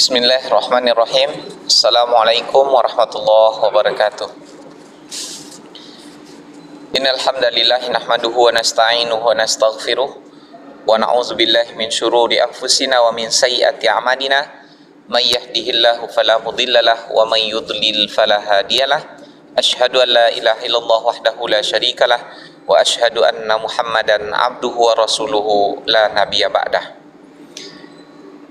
Bismillahirrahmanirrahim. Assalamualaikum warahmatullahi wabarakatuh. Innal hamdalillah nahmaduhu wa nasta'inuhu wa nastaghfiruh wa na'udzu billahi min syururi anfusina wa min sayyiati a'malina. May yahdihillahu fala mudhillalah wa may yudlil fala hadiyalah. Asyhadu an la ilaha illallah wahdahu la syarikalah wa asyhadu anna Muhammadan abduhu wa rasuluhu la nabiyya ba'dah.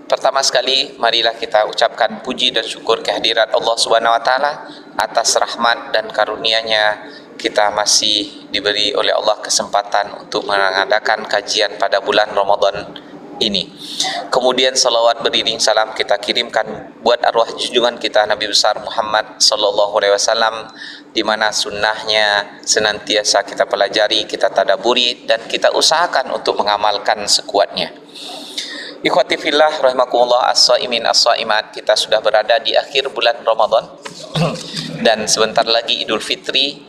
Pertama sekali, marilah kita ucapkan puji dan syukur kehadirat Allah Subhanahu wa taala atas rahmat dan karunia-Nya kita masih diberi oleh Allah kesempatan untuk mengadakan kajian pada bulan Ramadan ini. Kemudian salawat beriring salam kita kirimkan buat arwah junjungan kita Nabi besar Muhammad sallallahu alaihi wasallam, di mana sunnahnya senantiasa kita pelajari, kita tadaburi, dan kita usahakan untuk mengamalkan sekuatnya. Ikhwati fillah rahimakumullah, as-shaimin as-shaimat, kita sudah berada di akhir bulan Ramadan dan sebentar lagi Idul Fitri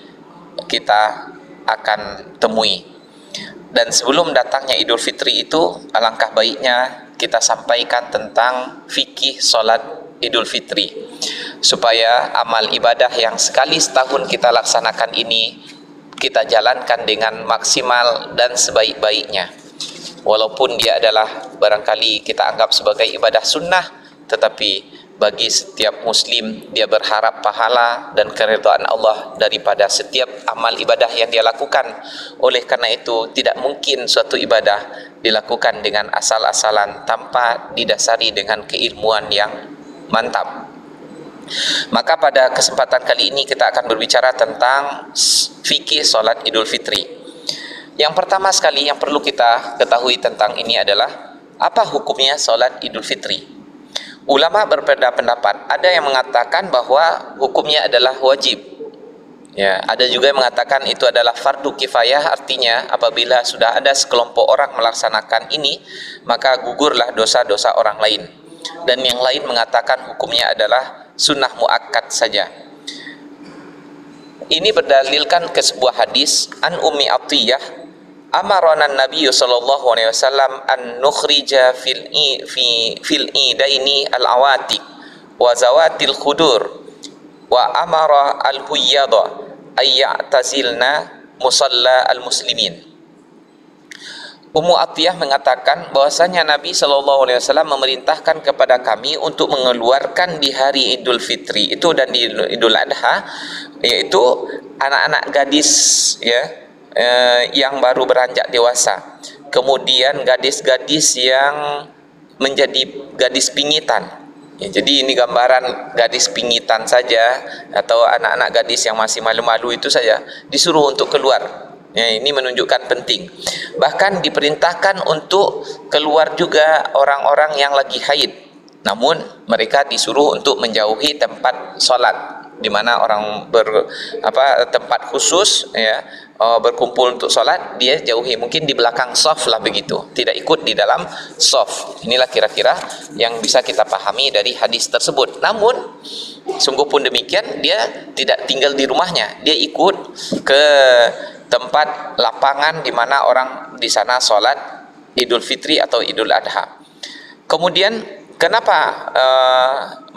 kita akan temui. Dan sebelum datangnya Idul Fitri itu, alangkah baiknya kita sampaikan tentang fikih salat Idul Fitri, supaya amal ibadah yang sekali setahun kita laksanakan ini kita jalankan dengan maksimal dan sebaik-baiknya. Walaupun dia adalah barangkali kita anggap sebagai ibadah sunnah, tetapi bagi setiap muslim dia berharap pahala dan keridhaan Allah daripada setiap amal ibadah yang dia lakukan. Oleh karena itu, tidak mungkin suatu ibadah dilakukan dengan asal-asalan tanpa didasari dengan keilmuan yang mantap. Maka pada kesempatan kali ini kita akan berbicara tentang fikih salat Idul Fitri. Yang pertama sekali yang perlu kita ketahui tentang ini adalah apa hukumnya salat Idul Fitri. Ulama berbeda pendapat. Ada yang mengatakan bahwa hukumnya adalah wajib. Ya, ada juga yang mengatakan itu adalah fardu kifayah, artinya apabila sudah ada sekelompok orang melaksanakan ini, maka gugurlah dosa-dosa orang lain. Dan yang lain mengatakan hukumnya adalah sunnah muakkad saja. Ini berdalilkan ke sebuah hadis an Ummi Atiyah, amarana Nabi sallallahu alaihi wasallam an nukhrija fil idaini al-awatiq wa zawatil khudur wa amara al-huyyada ay ya'tazilna musalla al-muslimin. Ummu Atiyah mengatakan bahwasanya Nabi sallallahu alaihi wasallam memerintahkan kepada kami untuk mengeluarkan di hari Idul Fitri itu dan di Idul Adha, yaitu anak-anak gadis, ya, yang baru beranjak dewasa, kemudian gadis-gadis yang menjadi gadis pingitan, ya, jadi ini gambaran gadis pingitan saja atau anak-anak gadis yang masih malu-malu itu saja disuruh untuk keluar, ya, ini menunjukkan penting. Bahkan diperintahkan untuk keluar juga orang-orang yang lagi haid, namun mereka disuruh untuk menjauhi tempat sholat, di mana orang tempat khusus, ya, berkumpul untuk sholat, dia jauhi, mungkin di belakang shaf lah begitu, tidak ikut di dalam shaf. Inilah kira-kira yang bisa kita pahami dari hadis tersebut. Namun sungguh pun demikian, dia tidak tinggal di rumahnya, dia ikut ke tempat lapangan di mana orang di sana sholat Idul Fitri atau Idul Adha. Kemudian kenapa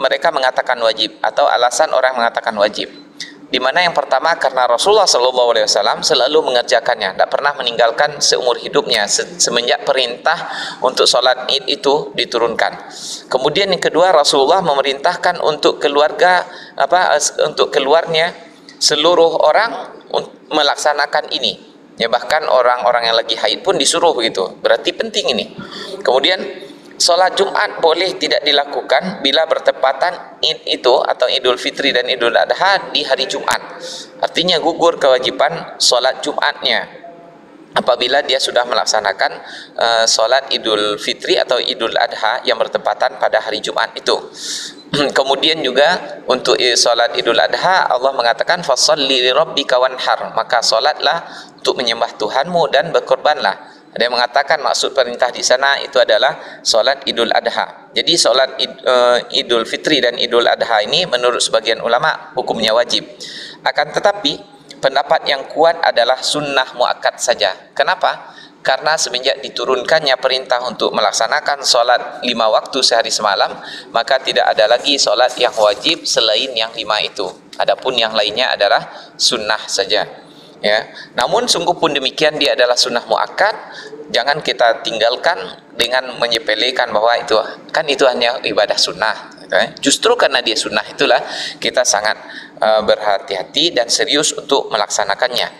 mereka mengatakan wajib, atau alasan orang mengatakan wajib? Di mana yang pertama, karena Rasulullah SAW selalu mengerjakannya, tidak pernah meninggalkan seumur hidupnya semenjak perintah untuk sholat Id itu diturunkan. Kemudian yang kedua, Rasulullah memerintahkan untuk untuk keluarnya seluruh orang melaksanakan ini. Ya, bahkan orang-orang yang lagi haid pun disuruh begitu. Berarti penting ini. Kemudian sholat Jumat boleh tidak dilakukan bila bertepatan Id itu atau Idul Fitri dan Idul Adha di hari Jumat. Artinya gugur kewajiban sholat Jumatnya apabila dia sudah melaksanakan sholat Idul Fitri atau Idul Adha yang bertepatan pada hari Jumat itu. Kemudian juga untuk sholat Idul Adha, Allah mengatakan fasholli lirabbika wanhar, maka sholatlah untuk menyembah Tuhanmu dan berkorbanlah. Ada yang mengatakan maksud perintah di sana itu adalah sholat Idul Adha. Jadi sholat Idul Fitri dan Idul Adha ini menurut sebagian ulama hukumnya wajib. Akan tetapi pendapat yang kuat adalah sunnah muakkad saja. Kenapa? karena semenjak diturunkannya perintah untuk melaksanakan solat 5 waktu sehari semalam, maka tidak ada lagi solat yang wajib selain yang 5 itu. Adapun yang lainnya adalah sunnah saja. Ya, namun sungguh pun demikian dia adalah sunnah muakkad. Jangan kita tinggalkan dengan menyepelekan bahwa itu hanya ibadah sunnah. Justru karena dia sunnah itulah kita sangat berhati-hati dan serius untuk melaksanakannya.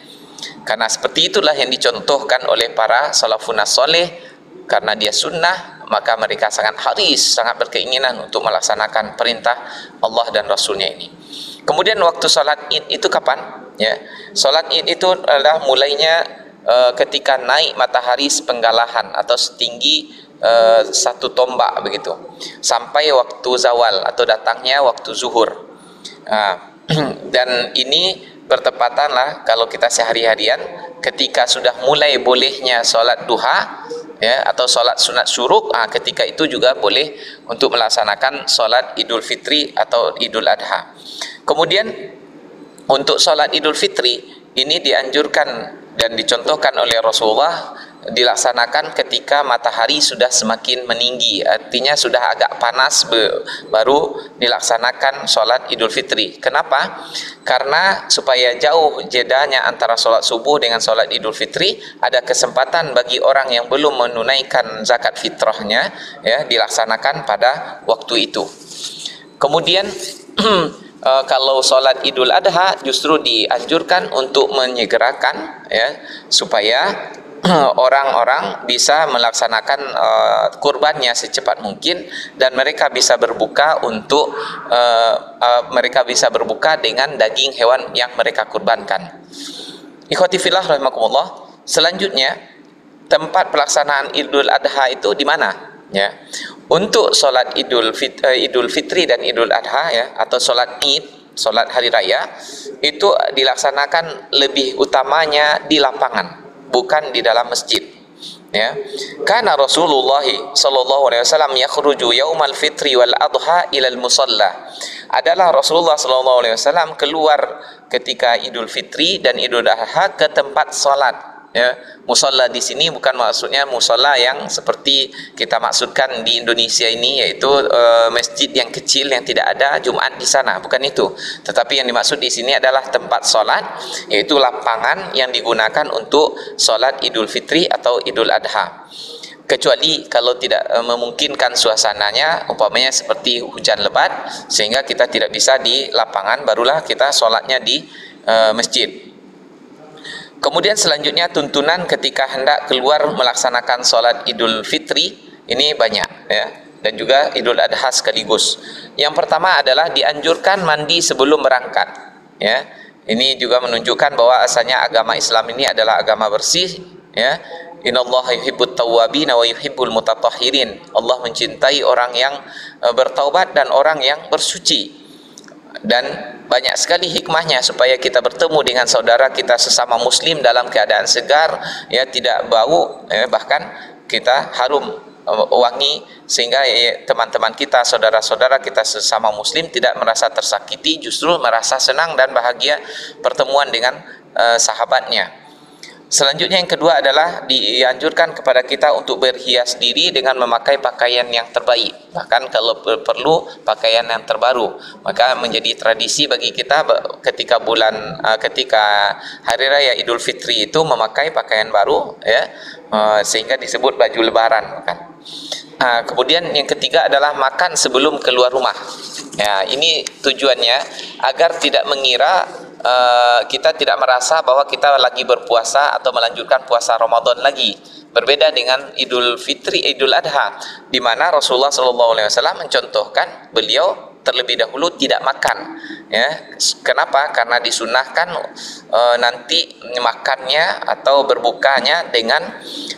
Karena seperti itulah yang dicontohkan oleh para salafun saleh. Karena dia sunnah, maka mereka sangat haris, sangat berkeinginan untuk melaksanakan perintah Allah dan Rasulnya ini. Kemudian waktu salat Id itu kapan? Ya, salat Id itu adalah mulainya ketika naik matahari sepenggalahan atau setinggi 1 tombak begitu, sampai waktu zawal atau datangnya waktu zuhur. Dan ini bertepatanlah kalau kita sehari-harian ketika sudah mulai bolehnya salat duha, ya, atau salat sunat syuruk, ketika itu juga boleh untuk melaksanakan salat Idul Fitri atau Idul Adha. Kemudian untuk salat Idul Fitri ini dianjurkan dan dicontohkan oleh Rasulullah dilaksanakan ketika matahari sudah semakin meninggi, artinya sudah agak panas, baru dilaksanakan salat Idul Fitri. Kenapa? Karena supaya jauh jedanya antara salat subuh dengan salat Idul Fitri, ada kesempatan bagi orang yang belum menunaikan zakat fitrahnya, ya, dilaksanakan pada waktu itu. Kemudian kalau salat Idul Adha justru dianjurkan untuk menyegerakan, ya, supaya orang-orang bisa melaksanakan kurbannya secepat mungkin dan mereka bisa berbuka untuk mereka bisa berbuka dengan daging hewan yang mereka kurbankan. Ikhwati fillah rahimakumullah. Selanjutnya, tempat pelaksanaan Idul Adha itu di mana? Ya. Untuk salat Idul Fitri dan Idul Adha, ya, atau salat Id, salat hari raya, itu dilaksanakan lebih utamanya di lapangan, bukan di dalam masjid. Ya, karena Rasulullah sallallahu alaihi wasallam yakhruju yaumal fitri wal adha ila al musalla. Adalah Rasulullah sallallahu alaihi wasallam keluar ketika Idul Fitri dan Idul Adha ke tempat salat. Ya, musalla di sini bukan maksudnya musalla yang seperti kita maksudkan di Indonesia ini, yaitu masjid yang kecil yang tidak ada Jumat di sana, bukan itu. Tetapi yang dimaksud di sini adalah tempat salat, yaitu lapangan yang digunakan untuk salat Idul Fitri atau Idul Adha. Kecuali kalau tidak memungkinkan suasananya, umpamanya seperti hujan lebat sehingga kita tidak bisa di lapangan, barulah kita salatnya di masjid. Kemudian selanjutnya tuntunan ketika hendak keluar melaksanakan sholat Idul Fitri ini banyak, ya, dan juga Idul Adha sekaligus. Yang pertama adalah dianjurkan mandi sebelum berangkat. Ya, ini juga menunjukkan bahwa asalnya agama Islam ini adalah agama bersih. Ya, Innallaha yuhibbut tawwabin wa yuhibbul mutatahhirin. Allah mencintai orang yang bertaubat dan orang yang bersuci. Dan banyak sekali hikmahnya supaya kita bertemu dengan saudara kita sesama muslim dalam keadaan segar, ya, tidak bau, ya, bahkan kita harum wangi, sehingga teman-teman kita, saudara-saudara kita sesama muslim tidak merasa tersakiti, justru merasa senang dan bahagia pertemuan dengan sahabatnya. Selanjutnya yang kedua adalah dianjurkan kepada kita untuk berhias diri dengan memakai pakaian yang terbaik, bahkan kalau perlu pakaian yang terbaru. Maka menjadi tradisi bagi kita ketika hari raya Idul Fitri itu memakai pakaian baru, ya, sehingga disebut baju lebaran, kan. Kemudian yang ketiga adalah makan sebelum keluar rumah. Ya, ini tujuannya agar tidak mengira kita tidak merasa bahwa kita lagi berpuasa atau melanjutkan puasa Ramadan lagi. Berbeda dengan Idul Fitri, Idul Adha, di mana Rasulullah SAW mencontohkan beliau terlebih dahulu tidak makan. Ya, kenapa? Karena disunahkan nanti makannya atau berbukanya dengan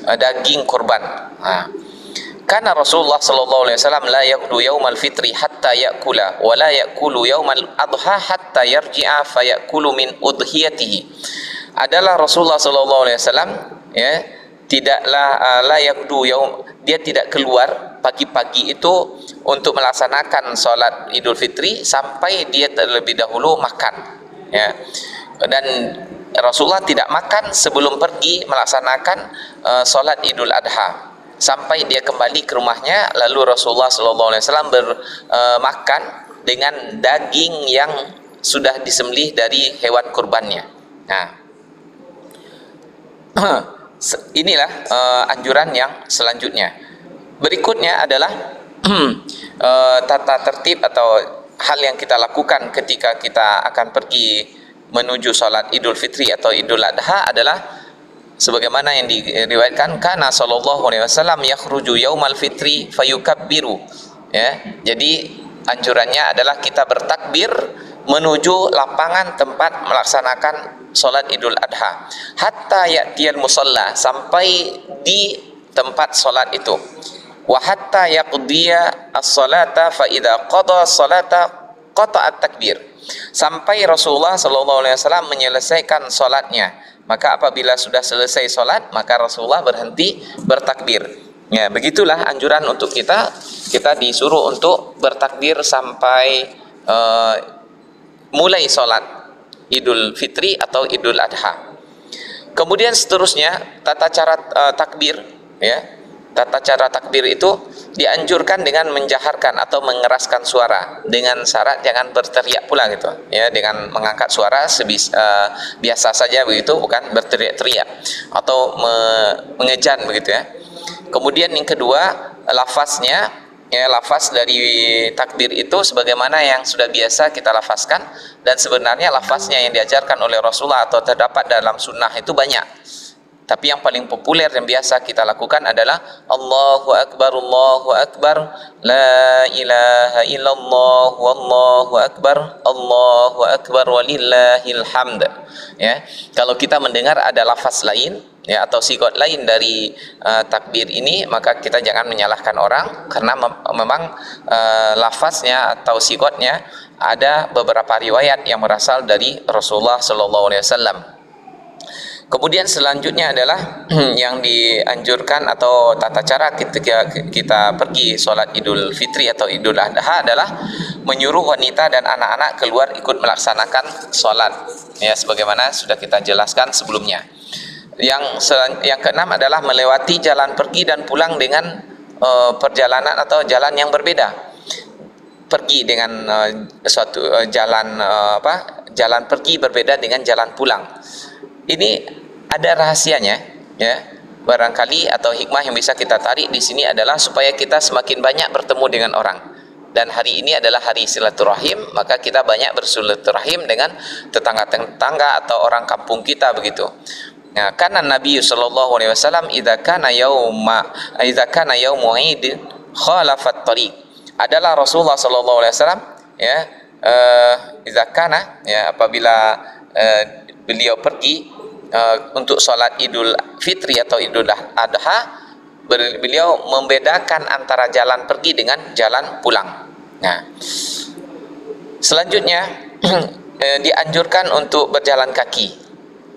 daging kurban. Karena Rasulullah sallallahu alaihi wasallam la yaqdu yaumal fitri hatta ya'kula wa la ya'kulu yaumal adha hatta yarji'a fa ya'kulu min udhiyatihi. Adalah Rasulullah sallallahu alaihi wasallam, ya, tidaklah la yaqdu yaum, dia tidak keluar pagi-pagi itu untuk melaksanakan salat Idul Fitri sampai dia terlebih dahulu makan, ya. Dan Rasulullah tidak makan sebelum pergi melaksanakan solat Idul Adha sampai dia kembali ke rumahnya, lalu Rasulullah SAW makan dengan daging yang sudah disembelih dari hewan kurbannya. Nah, inilah anjuran yang selanjutnya. Berikutnya adalah tata tertib atau hal yang kita lakukan ketika kita akan pergi menuju salat Idul Fitri atau Idul Adha adalah sebagaimana yang diriwayatkan, kana sallallahu alaihi wasallam yakhruju yaumal fitri fayukabbiru, ya. Jadi anjurannya adalah kita bertakbir menuju lapangan tempat melaksanakan salat Idul Adha hatta ya'tiyal musalla, sampai di tempat salat itu, wa hatta yaqdiya as-salata fa idza qada as-salata qata'at takbir, sampai Rasulullah sallallahu alaihi wasallam menyelesaikan salatnya. Maka apabila sudah selesai sholat, maka Rasulullah berhenti bertakbir. Ya, begitulah anjuran untuk kita. Kita disuruh untuk bertakbir sampai mulai sholat Idul Fitri atau Idul Adha. Kemudian seterusnya tata cara takbir, ya. Tata cara takbir itu dianjurkan dengan menjaharkan atau mengeraskan suara, dengan syarat jangan berteriak pula gitu, ya, dengan mengangkat suara biasa saja begitu, bukan berteriak-teriak atau mengejan begitu, ya. Kemudian yang kedua, lafaznya, ya, lafaz dari takbir itu sebagaimana yang sudah biasa kita lafazkan, dan sebenarnya lafaznya yang diajarkan oleh Rasulullah atau terdapat dalam sunnah itu banyak. Tapi yang paling populer yang biasa kita lakukan adalah Allahu Akbar, la ilaha illallah, wallahu akbar, Allahu akbar, walillahil hamd. Ya, kalau kita mendengar ada lafaz lain, ya, atau sigot lain dari takbir ini, maka kita jangan menyalahkan orang, karena memang lafaznya atau sigotnya ada beberapa riwayat yang berasal dari Rasulullah SAW. Kemudian selanjutnya adalah yang dianjurkan atau tata cara ketika kita pergi sholat Idul Fitri atau Idul Adha adalah menyuruh wanita dan anak-anak keluar ikut melaksanakan sholat, ya, sebagaimana sudah kita jelaskan sebelumnya. Yang keenam adalah melewati jalan pergi dan pulang dengan perjalanan atau jalan yang berbeda. Pergi dengan suatu jalan pergi berbeda dengan jalan pulang. Ini ada rahasianya, ya. Barangkali atau hikmah yang bisa kita tarik di sini adalah supaya kita semakin banyak bertemu dengan orang. Dan hari ini adalah hari silaturahim, maka kita banyak bersilaturahim dengan tetangga-tetangga atau orang kampung kita begitu. Nah, karena Nabi sallallahu alaihi wasallam idza kana yaumu Id khalafat tariq. Adalah Rasulullah sallallahu alaihi wasallam, ya, idza kana, ya, apabila beliau pergi untuk sholat Idul Fitri atau Idul Adha, beliau membedakan antara jalan pergi dengan jalan pulang. Nah, selanjutnya dianjurkan untuk berjalan kaki.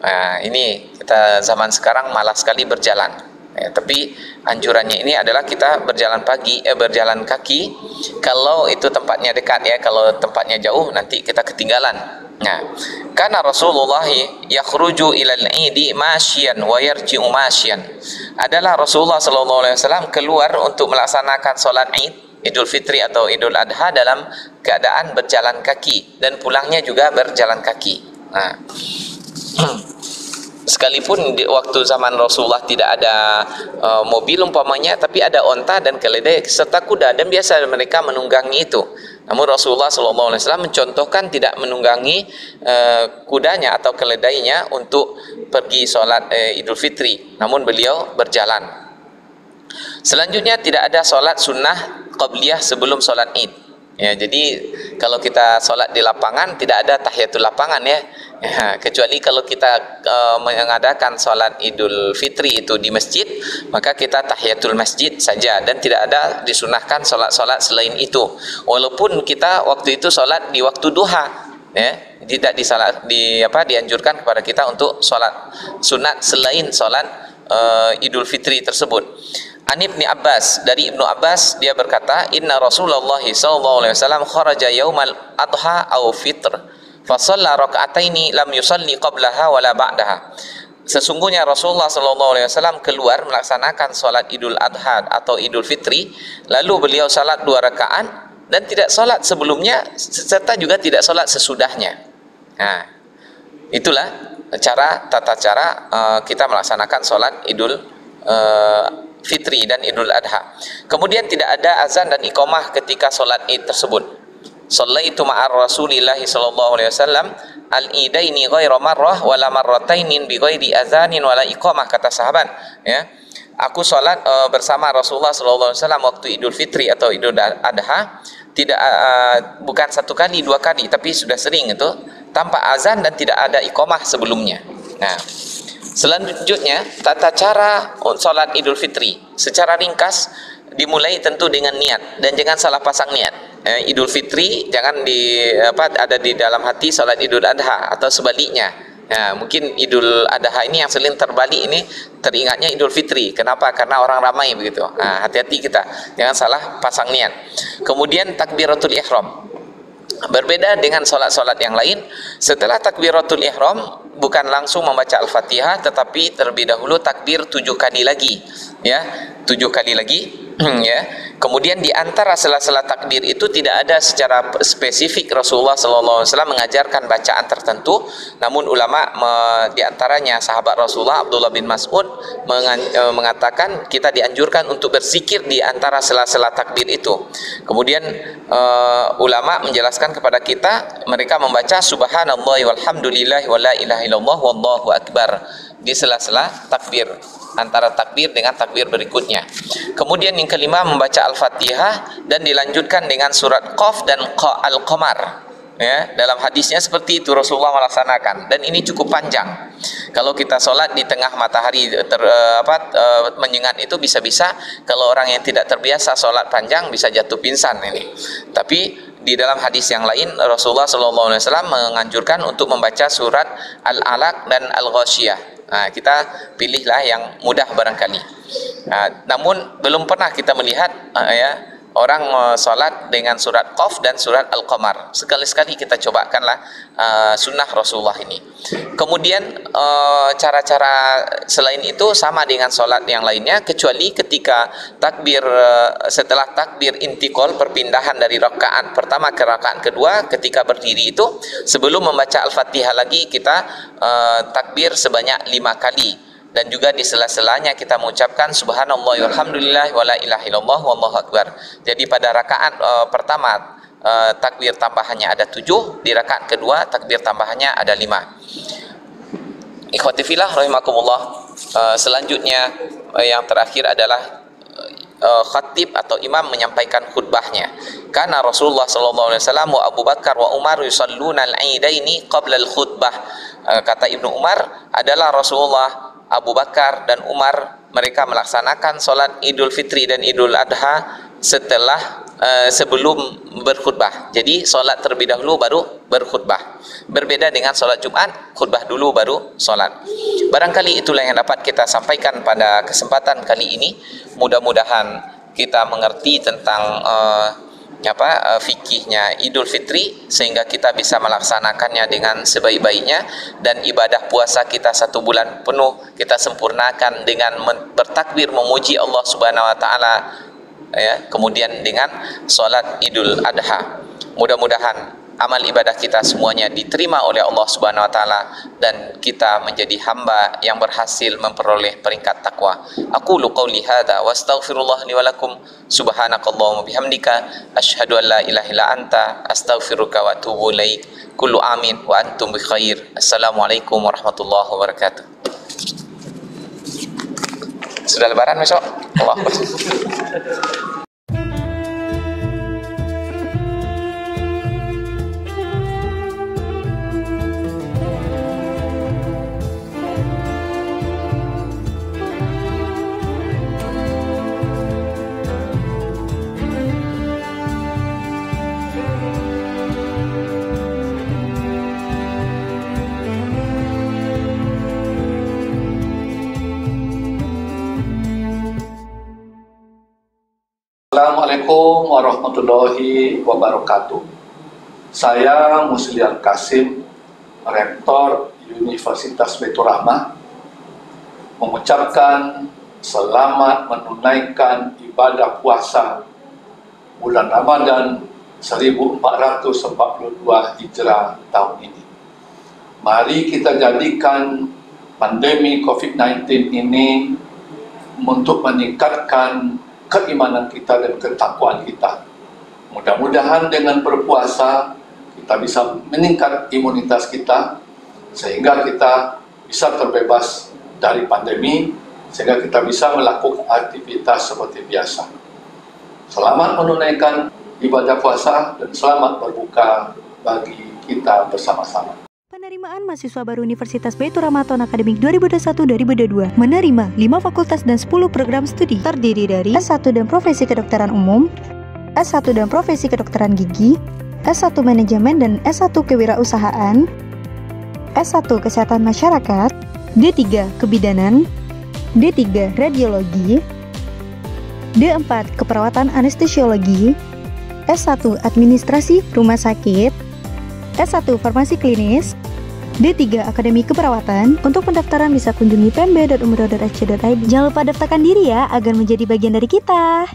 Nah, ini kita zaman sekarang malas sekali berjalan, ya, tapi anjurannya ini adalah kita berjalan kaki kalau itu tempatnya dekat, ya. Kalau tempatnya jauh nanti kita ketinggalan. Nah, karena Rasulullah yakhruju ilal idi masyian wa yarji'u masyian. Adalah Rasulullah sallallahu alaihi wasallam keluar untuk melaksanakan salat Id, Idul Fitri atau Idul Adha dalam keadaan berjalan kaki, dan pulangnya juga berjalan kaki. Nah, sekalipun di waktu zaman Rasulullah tidak ada mobil umpamanya, tapi ada onta dan keledai serta kuda, dan biasa mereka menunggangi itu. Namun Rasulullah SAW mencontohkan tidak menunggangi kudanya atau keledainya untuk pergi sholat Idul Fitri, namun beliau berjalan. Selanjutnya tidak ada sholat sunnah qabliyah sebelum sholat Id. Ya, jadi kalau kita sholat di lapangan tidak ada tahiyatul lapangan, ya. Ya, kecuali kalau kita mengadakan sholat Idul Fitri itu di masjid, maka kita tahiyatul masjid saja, dan tidak ada disunahkan sholat-sholat selain itu. Walaupun kita waktu itu sholat di waktu duha, ya, tidak dianjurkan kepada kita untuk sholat sunat selain sholat Idul Fitri tersebut. An Ibni Abbas, dari Ibnu Abbas, dia berkata, inna Rasulullah sallallahu alaihi wasallam kharaja yaumal adha au fitr fa shalla raka'ataini lam yusalli qablaha wala ba'daha. Sesungguhnya Rasulullah SAW keluar melaksanakan sholat Idul Adha atau Idul Fitri, lalu beliau sholat 2 rakaat dan tidak sholat sebelumnya serta juga tidak sholat sesudahnya. Nah, itulah tata cara kita melaksanakan sholat Idul Fitri dan Idul Adha. Kemudian tidak ada azan dan iqamah ketika sholat Id tersebut. Shallaitu ma'ar Rasulillahi sallallahu alaihi wasallam al-idaini ghaira marrah wala marratainin bi ghairi azanin wala iqamah, kata sahabat, ya. Aku salat bersama Rasulullah sallallahu alaihi wasallam waktu Idul Fitri atau Idul Adha, tidak bukan 1 kali 2 kali, tapi sudah sering itu tanpa azan dan tidak ada iqamah sebelumnya. Nah, selanjutnya tata cara salat Idul Fitri secara ringkas dimulai tentu dengan niat dan jangan salah pasang niat. Idul Fitri jangan ada di dalam hati salat Idul Adha atau sebaliknya. Nah, mungkin Idul Adha ini yang sering terbalik ini teringatnya Idul Fitri. Kenapa? Karena orang ramai begitu. Nah, hati-hati kita, jangan salah pasang niat. Kemudian takbiratul ihram. Berbeda dengan salat-salat yang lain, setelah takbiratul ihram bukan langsung membaca Al-Fatihah, tetapi terlebih dahulu takbir 7 kali lagi, ya, 7 kali lagi. Ya. Kemudian di antara sela-sela takbir itu tidak ada secara spesifik Rasulullah SAW mengajarkan bacaan tertentu, namun ulama di antaranya sahabat Rasulullah Abdullah bin Mas'ud mengatakan kita dianjurkan untuk berzikir di antara sela-sela takbir itu. Kemudian ulama menjelaskan kepada kita mereka membaca subhanallahi walhamdulillahi wala ilaha illallah wallahu akbar di sela-sela takbir, antara takbir dengan takbir berikutnya. Kemudian yang kelima membaca Al-Fatihah dan dilanjutkan dengan surat Qaf dan Al-Qamar. Ya, dalam hadisnya seperti itu Rasulullah melaksanakan, dan ini cukup panjang. Kalau kita sholat di tengah matahari menyengat itu bisa-bisa kalau orang yang tidak terbiasa sholat panjang bisa jatuh pingsan ini. Tapi di dalam hadis yang lain Rasulullah SAW menganjurkan untuk membaca surat Al-Alaq dan Al-Ghasyiyah. Nah, kita pilihlah yang mudah barangkali. Nah, namun belum pernah kita melihat orang sholat dengan surat Qaf dan surat Al-Qamar. Sekali-sekali kita cobakanlah sunnah Rasulullah ini. Kemudian cara-cara selain itu sama dengan sholat yang lainnya, kecuali ketika takbir setelah takbir intikal, perpindahan dari rakaat pertama ke rakaat kedua, ketika berdiri itu sebelum membaca Al-Fatihah lagi kita takbir sebanyak 5 kali. Dan juga di sela-selanya kita mengucapkan subhanallah walhamdulillah wala ilaha illallah wallahu akbar. Jadi pada rakaat pertama takbir tambahannya ada 7, di rakaat kedua takbir tambahannya ada 5. Ikhwati fillah rahimakumullah. Selanjutnya yang terakhir adalah khatib atau imam menyampaikan khutbahnya. Karena Rasulullah sallallahu alaihi wasallam wa Abu Bakar wa Umar yusalluna al-aidaini qabla al-khutbah. Kata Ibnu Umar adalah Rasulullah, Abu Bakar dan Umar, mereka melaksanakan sholat Idul Fitri dan Idul Adha sebelum berkhutbah. Jadi sholat terlebih dahulu baru berkhutbah. Berbeda dengan sholat Jumat, khutbah dulu baru sholat. Barangkali itulah yang dapat kita sampaikan pada kesempatan kali ini. Mudah-mudahan kita mengerti tentang fikihnya Idul Fitri sehingga kita bisa melaksanakannya dengan sebaik-baiknya, dan ibadah puasa kita 1 bulan penuh kita sempurnakan dengan bertakbir memuji Allah Subhanahu wa taala, ya, kemudian dengan salat Idul Adha. Mudah-mudahan amal ibadah kita semuanya diterima oleh Allah Subhanahu wa taala dan kita menjadi hamba yang berhasil memperoleh peringkat takwa. Aqulu qauli hadza wa astaghfirullah li wa lakum. Subhanakallahumma bihamdika asyhadu an la ilaha illa anta astaghfiruka wa atubu ilaik. Kullu amin wa antum bi khair. Assalamualaikum warahmatullahi wabarakatuh. Sudah lebaran besok? Allah. Assalamualaikum warahmatullahi wabarakatuh. Saya Musliar Kasim Rektor Universitas Baitur Rahmah mengucapkan selamat menunaikan ibadah puasa bulan Ramadan 1442 Hijrah tahun ini. Mari kita jadikan pandemi COVID-19 ini untuk meningkatkan keimanan kita dan ketakwaan kita. Mudah-mudahan dengan berpuasa kita bisa meningkat imunitas kita sehingga kita bisa terbebas dari pandemi, sehingga kita bisa melakukan aktivitas seperti biasa. Selamat menunaikan ibadah puasa dan selamat berbuka bagi kita bersama-sama. Penerimaan mahasiswa baru Universitas Baitur Rahmah tahun akademik 2021-2022 menerima 5 fakultas dan 10 program studi, terdiri dari S1 dan Profesi Kedokteran Umum, S1 dan Profesi Kedokteran Gigi, S1 Manajemen dan S1 Kewirausahaan, S1 Kesehatan Masyarakat, D3 Kebidanan, D3 Radiologi, D4 Keperawatan Anestesiologi, S1 Administrasi Rumah Sakit, S1 Farmasi Klinis, D3 Akademi Keperawatan. Untuk pendaftaran bisa kunjungi pmb.umroh.ac.id. Jangan lupa daftarkan diri ya, agar menjadi bagian dari kita.